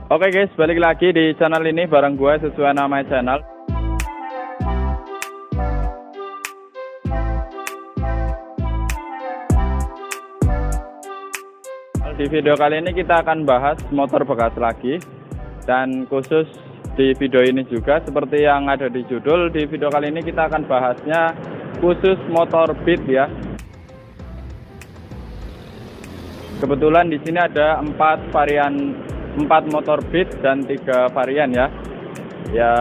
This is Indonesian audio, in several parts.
Oke guys, balik lagi di channel ini bareng gue sesuai nama channel. Di video kali ini kita akan bahas motor bekas lagi. Dan khusus di video ini juga seperti yang ada di judul, di video kali ini kita akan bahasnya khusus motor Beat ya. Kebetulan di sini ada 4 motor Beat dan 3 varian ya. Ya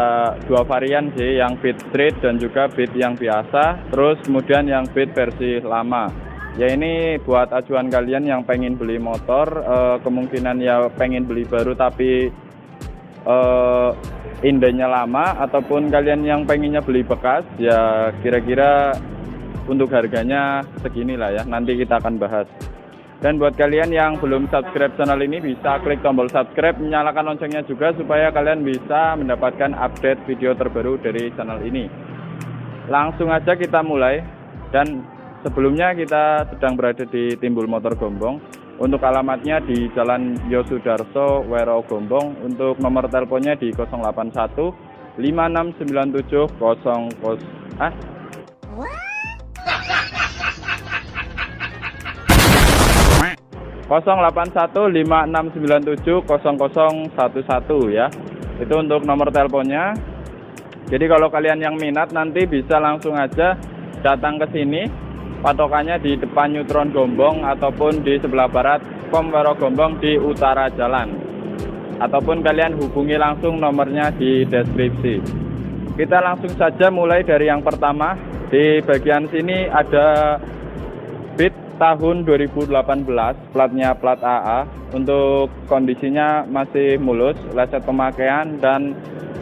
2 varian sih, yang Beat Street dan juga Beat yang biasa. Terus kemudian yang Beat versi lama. Ya ini buat acuan kalian yang pengen beli motor, kemungkinan ya pengen beli baru tapi indahnya lama, ataupun kalian yang pengennya beli bekas, ya kira-kira untuk harganya segini lah ya. Nanti kita akan bahas. Dan buat kalian yang belum subscribe channel ini, bisa klik tombol subscribe, nyalakan loncengnya juga supaya kalian bisa mendapatkan update video terbaru dari channel ini. Langsung aja kita mulai. Dan sebelumnya kita sedang berada di Timbul Motor Gombong. Untuk alamatnya di Jalan Yosudarso, Wero Gombong. Untuk nomor teleponnya di 081 5697 0815697 ya. Itu untuk nomor teleponnya. Jadi kalau kalian yang minat nanti bisa langsung aja datang ke sini. Patokannya di depan Neutron Gombong ataupun di sebelah barat Pom Wero Gombong di utara jalan. Ataupun kalian hubungi langsung nomornya di deskripsi. Kita langsung saja mulai dari yang pertama. Di bagian sini ada Beat tahun 2018, platnya plat AA. Untuk kondisinya masih mulus, lecet pemakaian, dan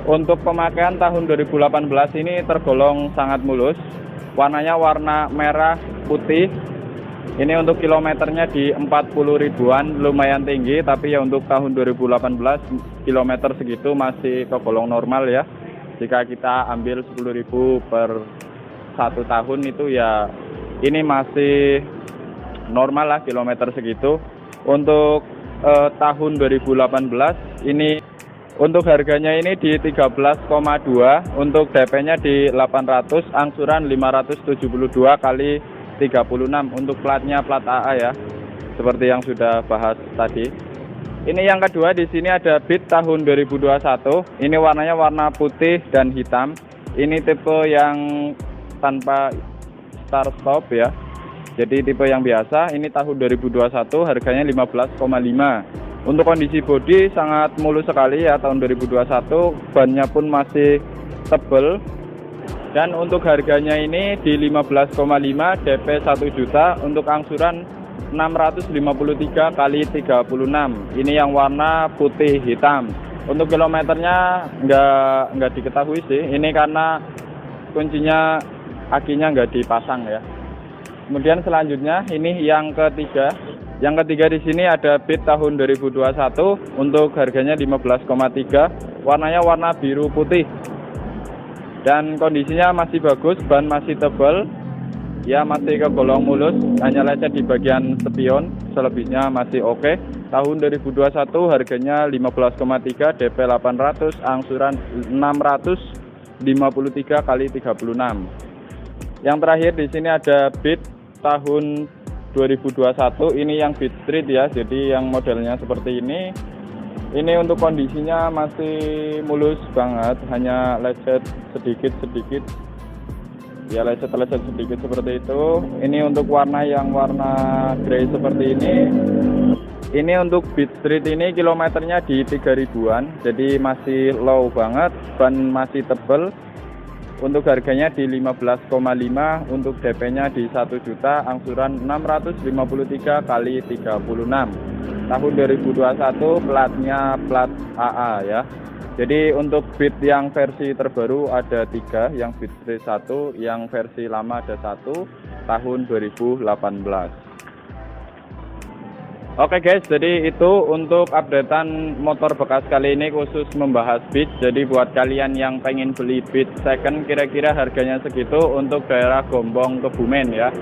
untuk pemakaian tahun 2018 ini tergolong sangat mulus. Warnanya warna merah putih. Ini untuk kilometernya di 40 ribuan, lumayan tinggi, tapi ya untuk tahun 2018 kilometer segitu masih tergolong normal ya. Jika kita ambil 10.000 per 1 tahun itu ya ini masih normal lah kilometer segitu. Untuk tahun 2018 ini untuk harganya ini di 13,2, untuk DP-nya di 800, angsuran 572 kali 36. Untuk platnya plat AA ya, seperti yang sudah bahas tadi. Ini yang kedua, di sini ada Beat tahun 2021. Ini warnanya warna putih dan hitam. Ini tipe yang tanpa start stop ya. Jadi tipe yang biasa. Ini tahun 2021, harganya 15,5. Untuk kondisi bodi sangat mulus sekali ya tahun 2021. Bannya pun masih tebel. Dan untuk harganya ini di 15,5, DP 1 juta. Untuk angsuran 653 kali 36. Ini yang warna putih hitam. Untuk kilometernya nggak diketahui sih. Ini karena kuncinya akinya nggak dipasang ya. Kemudian selanjutnya ini yang ketiga. Yang ketiga di sini ada Beat tahun 2021. Untuk harganya 15,3. Warnanya warna biru putih. Dan kondisinya masih bagus, ban masih tebal. Ya masih kegolong mulus, hanya lecet di bagian spion, selebihnya masih oke. Tahun 2021 harganya 15,3, DP 800, angsuran 653 kali 36. Yang terakhir di sini ada Beat tahun 2021. Ini yang Beat Street ya, jadi yang modelnya seperti ini. Ini untuk kondisinya masih mulus banget, hanya lecet sedikit-sedikit. Ya lecet-lecet sedikit seperti itu. Ini untuk warna yang warna grey seperti ini. Ini untuk Beat Street ini kilometernya di 3 ribuan, jadi masih low banget, ban masih tebel. Untuk harganya di 15,5, untuk DP-nya di 1 juta, angsuran 653 kali 36. Tahun 2021, platnya plat AA ya. Jadi untuk Beat yang versi terbaru ada 3, yang Beat Street 1, yang versi lama ada 1, tahun 2018. Oke guys, jadi itu untuk updatean motor bekas kali ini khusus membahas Beat. Jadi buat kalian yang pengen beli Beat second kira-kira harganya segitu untuk daerah Gombong Kebumen ya.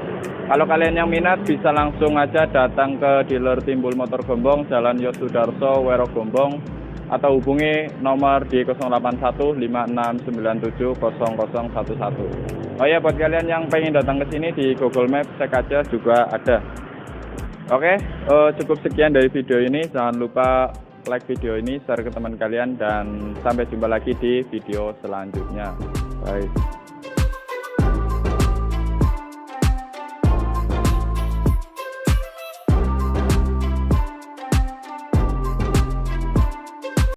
Kalau kalian yang minat bisa langsung aja datang ke dealer Timbul Motor Gombong, Jalan Yosudarso, Wero Gombong. atau hubungi nomor di 081569700011. Oh ya, buat kalian yang pengen datang ke sini di Google Maps cek aja juga ada. Oke, cukup sekian dari video ini. Jangan lupa like video ini, share ke teman kalian, dan sampai jumpa lagi di video selanjutnya. Bye.